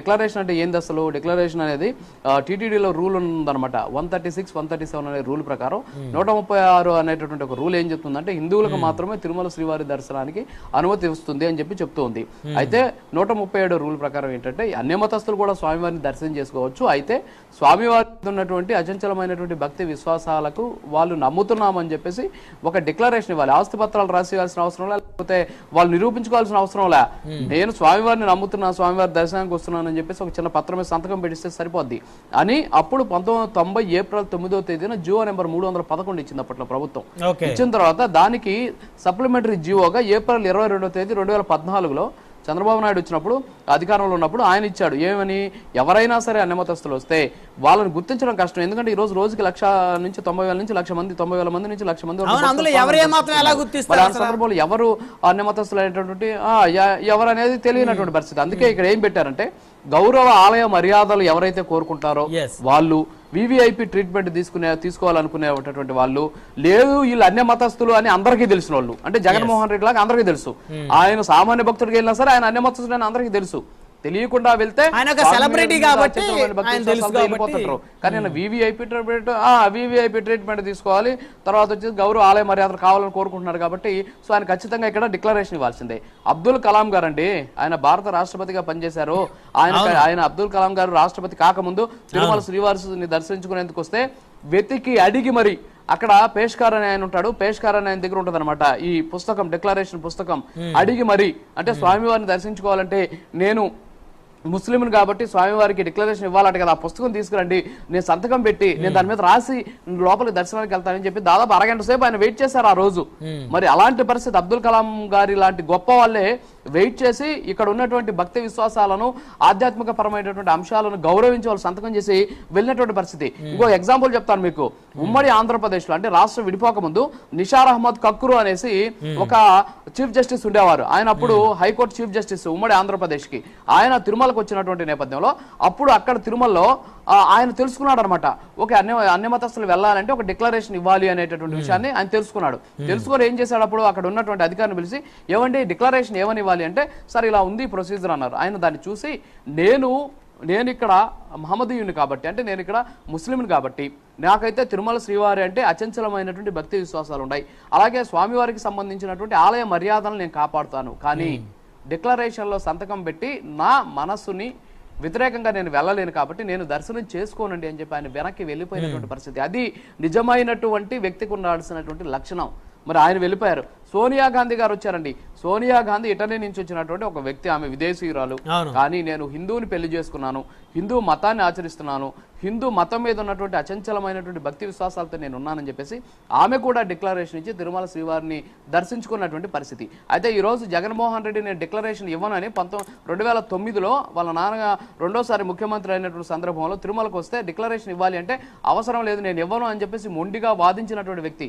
Declaration అంటే ఏంది అసలు? డిక్లరేషన్ అనేది టీటీడీలో రూల్ ఉందన్నమాట. 136, 137 అనే రూల్ ప్రకారం 136 అనేటటువంటి ఒక రూల్ ఏం చెప్తుందంటే హిందువులకు మాత్రమే తిరుమల శ్రీవారి దర్శనానికి అనుమతి ఇస్తుంది అని చెప్తూ ఉంది. అయితే 137 రూల్ ప్రకారం ఏంటంటే అన్ని మతస్థులు కూడా స్వామివారిని దర్శనం చేసుకోవచ్చు. అయితే స్వామివారి ఉన్నటువంటి అచంచలమైనటువంటి భక్తి విశ్వాసాలకు వాళ్ళు నమ్ముతున్నామని చెప్పేసి ఒక డిక్లరేషన్ ఇవ్వాలి. ఆస్తి పత్రాలు రాసివ్వాల్సిన అవసరం లే, లేకపోతే వాళ్ళు నిరూపించుకోవాల్సిన అవసరం లే. నేను స్వామివారిని నమ్ముతున్నా, స్వామివారి దర్శనానికి వస్తున్నాను అని చెప్పేసి ఒక చిన్న పత్రం మీద సంతకం పెట్టిస్తే సరిపోద్ది అని అప్పుడు 1990 ఏప్రిల్ 9వ తేదీన జియో నెంబర్ 311 ఇచ్చింది అప్పట్లో ప్రభుత్వం. ఇచ్చిన తర్వాత దానికి సప్లిమెంటరీ జియోగా ఏప్రిల్ 22వ తేదీ 2014లో చంద్రబాబు నాయుడు వచ్చినప్పుడు అధికారంలో ఉన్నప్పుడు ఆయన ఇచ్చాడు. ఏమని? ఎవరైనా సరే అన్యమతస్తులు వస్తే వాళ్ళని గుర్తించడం కష్టం. ఎందుకంటే ఈ రోజుకి 1,00,000 నుంచి 90,000 నుంచి 1,00,000 మంది, 90,000 మంది నుంచి 1,00,000 మంది సందర్భంలో ఎవరు అన్యమతస్తులు అనేటటువంటి ఎవరు అనేది తెలియనటువంటి పరిస్థితి. అందుకే ఇక్కడ ఏం పెట్టారంటే గౌరవ ఆలయ మర్యాదలు ఎవరైతే కోరుకుంటారో వాళ్ళు, వివిఐపి ట్రీట్మెంట్ తీసుకోవాలనుకునేటటువంటి వాళ్ళు, లేదు వీళ్ళు అన్య మతస్థులు అని అందరికీ తెలిసిన వాళ్ళు, అంటే జగన్మోహన్ రెడ్డి లాగా అందరికీ తెలుసు. ఆయన సామాన్య భక్తుడికి వెళ్ళినా సరే ఆయన అన్య మతస్థుడు అని అందరికీ తెలుసు. తెలియకుండా వెళ్తే సెలబ్రిటీ కాబట్టి కానీ వివిఐపి ట్రీట్మెంట్ తీసుకోవాలి, తర్వాత వచ్చేసి గౌరవ ఆలయ మర్యాదలు కావాలని కోరుకుంటున్నారు కాబట్టి సో ఆయన ఖచ్చితంగా ఇక్కడ డిక్లరేషన్ ఇవ్వాల్సిందే. అబ్దుల్ కలాం గారు అండి, ఆయన భారత రాష్ట్రపతిగా పనిచేశారు. ఆయన అబ్దుల్ కలాం గారు రాష్ట్రపతి కాకముందు తిరుమల శ్రీవారిని దర్శించుకునేందుకు వస్తే వెతికి అడిగి మరి అక్కడ పేష్కార్ అని ఆయన ఉంటాడు, పేష్కార్ అని ఆయన దగ్గర ఉంటది అనమాట ఈ పుస్తకం, డిక్లరేషన్ పుస్తకం. అడిగి మరి అంటే స్వామివారిని దర్శించుకోవాలంటే నేను ముస్లింలు కాబట్టి స్వామివారికి డిక్లరేషన్ ఇవ్వాలంటే కదా, ఆ పుస్తకం తీసుకురండి, నేను సంతకం పెట్టి నేను దాని మీద రాసి లోపలికి దర్శనానికి వెళ్తానని చెప్పి దాదాపు అరగంట సేపు ఆయన వెయిట్ చేశారు ఆ రోజు. మరి అలాంటి పరిస్థితి అబ్దుల్ కలాం గారి లాంటి గొప్ప వాళ్ళే వెయిట్ చేసి ఇక్కడ ఉన్నటువంటి భక్తి విశ్వాసాలను, ఆధ్యాత్మిక పరమైనటువంటి అంశాలను గౌరవించి వాళ్ళు సంతకం చేసి వెళ్ళినటువంటి పరిస్థితి. ఇంకో ఎగ్జాంపుల్ చెప్తాను మీకు. ఉమ్మడి ఆంధ్రప్రదేశ్ లో అంటే రాష్ట్రం విడిపోక ముందు నిషార్ అహ్మద్ కక్రు అనేసి ఒక చీఫ్ జస్టిస్ ఉండేవారు. ఆయన అప్పుడు హైకోర్టు చీఫ్ జస్టిస్ ఉమ్మడి ఆంధ్రప్రదేశ్ కి. ఆయన తిరుమలకు వచ్చినటువంటి నేపథ్యంలో అప్పుడు అక్కడ తిరుమలలో ఆయన తెలుసుకున్నాడు అనమాట. ఓకే, అన్య మతస్థులు వెళ్ళాలంటే ఒక డిక్లరేషన్ ఇవ్వాలి అనేటటువంటి విషయాన్ని ఆయన తెలుసుకున్నాడు. తెలుసుకొని ఏం చేశాడు, అప్పుడు అక్కడ ఉన్నటువంటి అధికారిని పిలిచి ఏమండి డిక్లరేషన్ ఏమని ఇవ్వాలి అంటే సరే ఇలా ఉంది ప్రొసీజర్ అన్నారు. ఆయన దాన్ని చూసి నేను ఇక్కడ మహమ్మదీయుని కాబట్టి, అంటే నేను ఇక్కడ ముస్లింని కాబట్టి నాకైతే తిరుమల శ్రీవారి అంటే అచంచలమైనటువంటి భక్తి విశ్వాసాలు ఉన్నాయి, అలాగే స్వామివారికి సంబంధించినటువంటి ఆలయ మర్యాదలను నేను కాపాడుతాను, కానీ డిక్లరేషన్లో సంతకం పెట్టి నా మనస్సుని వ్యతిరేకంగా నేను వెళ్ళలేను కాబట్టి నేను దర్శనం చేసుకోనండి అని చెప్పి ఆయన వెనక్కి వెళ్ళిపోయినటువంటి పరిస్థితి. అది నిజమైనటువంటి వ్యక్తికి ఉండాల్సినటువంటి లక్షణం. మరి ఆయన వెళ్ళిపోయారు. సోనియా గాంధీ గారు వచ్చారండి. సోనియా గాంధీ ఇటలీ నుంచి వచ్చినటువంటి ఒక వ్యక్తి, ఆమె విదేశీయురాలు. కానీ నేను హిందువుని పెళ్లి చేసుకున్నాను, హిందూ మతాన్ని ఆచరిస్తున్నాను, హిందూ మతం మీద ఉన్నటువంటి అచంచలమైనటువంటి భక్తి విశ్వాసాలతో నేను ఉన్నానని చెప్పేసి ఆమె కూడా డిక్లరేషన్ ఇచ్చి తిరుమల శ్రీవారిని దర్శించుకున్నటువంటి పరిస్థితి. అయితే ఈ రోజు జగన్మోహన్ రెడ్డి నేను డిక్లరేషన్ ఇవ్వనని 2009లో వాళ్ళ నాన్న రెండోసారి ముఖ్యమంత్రి అయినటువంటి సందర్భంలో తిరుమలకు వస్తే డిక్లరేషన్ ఇవ్వాలి అంటే అవసరం లేదు నేను ఇవ్వను అని చెప్పేసి మొండిగా వాదించినటువంటి వ్యక్తి.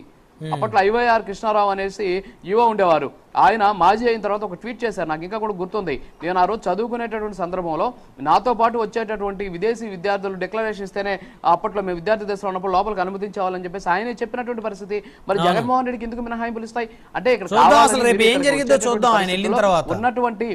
అప్పట్లో ఐవైఆర్ కృష్ణారావు అనేసి యువ ఉండేవారు. ఆయన మాజీ అయిన తర్వాత ఒక ట్వీట్ చేశారు, నాకు ఇంకా కూడా గుర్తుంది. నేను ఆ రోజు చదువుకునేటటువంటి సందర్భంలో నాతో పాటు వచ్చేటటువంటి విదేశీ విద్యార్థులు డిక్లరేషన్ ఇస్తేనే అప్పట్లో మేము విద్యార్థి దశలో ఉన్నప్పుడు లోపలికి అనుమతించాలని చెప్పేసి ఆయనే చెప్పినటువంటి పరిస్థితి. మరి జగన్మోహన్ రెడ్డికి ఎందుకు మినహాయింపులు ఇస్తాయి అంటే ఇక్కడ ఉన్నటువంటి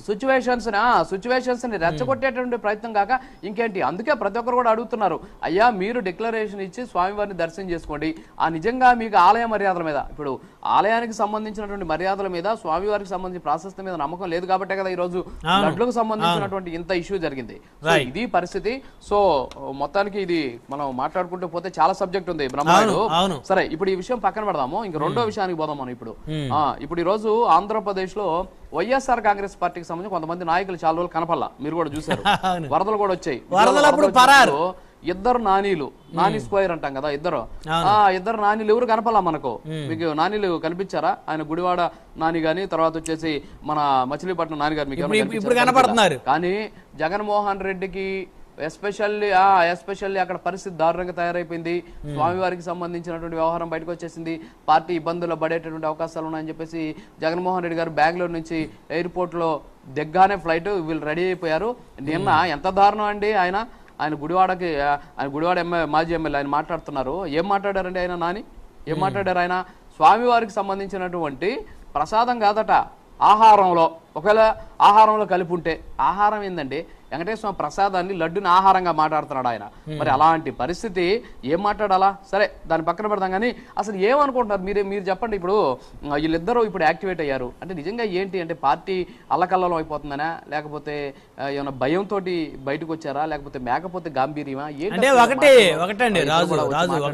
సిచ్యువేషన్స్ ని రెచ్చగొట్టేటువంటి ప్రయత్నం కాక ఇంకేంటి. అందుకే ప్రతి ఒక్కరు కూడా అడుగుతున్నారు, అయ్యా మీరు డిక్లరేషన్ ఇచ్చి స్వామివారిని దర్శనం చేసుకోండి, ఆ నిజంగా మీకు ఆలయ మర్యాదల మీద, ఇప్పుడు ఆలయానికి సంబంధించినటువంటి మర్యాదల మీద, స్వామివారికి సంబంధించిన ప్రాసెస్ మీద నమ్మకం లేదు కాబట్టే కదా ఈ రోజు లడ్లకు సంబంధించినటువంటి ఇంత ఇష్యూ జరిగింది. ఇది పరిస్థితి. సో మొత్తానికి ఇది మనం మాట్లాడుకుంటూ పోతే చాలా సబ్జెక్ట్ ఉంది బ్రహ్మాయుడు. సరే, ఇప్పుడు ఈ విషయం పక్కన పెడదాము, ఇంక రెండో విషయానికి పోదాం మనం. ఇప్పుడు ఈ రోజు ఆంధ్రప్రదేశ్ లో వైఎస్ఆర్ కాంగ్రెస్ పార్టీకి సంబంధించి కొంతమంది నాయకులు చాలా రోజులు కనపల్లా, మీరు కూడా చూసారు. వరదలు కూడా వచ్చాయి. ఇద్దరు నాని స్క్వేర్ అంటాం కదా, ఇద్దరు నానీలు ఎవరు కనపల్లా మనకు. మీకు నానీలు కనిపించారా? ఆయన గుడివాడ నాని గాని, తర్వాత వచ్చేసి మన మచిలీపట్నం నాని గారు మీకు కనపడుతున్నారు. కానీ జగన్మోహన్ రెడ్డికి ఎస్పెషల్లీ అక్కడ పరిస్థితి దారుణంగా తయారైపోయింది. స్వామివారికి సంబంధించినటువంటి వ్యవహారం బయటకు వచ్చేసింది. పార్టీ ఇబ్బందుల్లో పడేటటువంటి అవకాశాలు ఉన్నాయని చెప్పేసి జగన్మోహన్ రెడ్డి గారు బెంగళూరు నుంచి ఎయిర్పోర్ట్ లో దిగ్గానే ఫ్లైట్ వీళ్ళు రెడీ అయిపోయారు. నిన్న ఎంత దారుణం అండి, ఆయన గుడివాడ మాజీ ఎమ్మెల్యే ఆయన మాట్లాడుతున్నారు. ఏం మాట్లాడారండి ఆయన నాని? ఏం మాట్లాడారు ఆయన? స్వామివారికి సంబంధించినటువంటి ప్రసాదం కాదట, ఆహారంలో ఒకవేళ ఆహారంలో కలిపి ఉంటే, ఆహారం ఏందండి వెంకటేశ్వర స్వామి ప్రసాదాన్ని లడ్డుని ఆహారంగా మాట్లాడుతున్నాడు ఆయన. మరి అలాంటి పరిస్థితి ఏం మాట్లాడాలా? సరే దాన్ని పక్కన పెడతాం, కానీ అసలు ఏమనుకుంటున్నారు మీరు చెప్పండి. ఇప్పుడు వీళ్ళిద్దరూ ఇప్పుడు యాక్టివేట్ అయ్యారు అంటే నిజంగా ఏంటి అంటే పార్టీ అల్లకల్లోలం అయిపోతుందనా, లేకపోతే ఏమైనా భయంతో బయటకు వచ్చారా, లేకపోతే మేకపోతే గాంభీర్యమా ఏంటి? అంటే ఒకటండి రాజు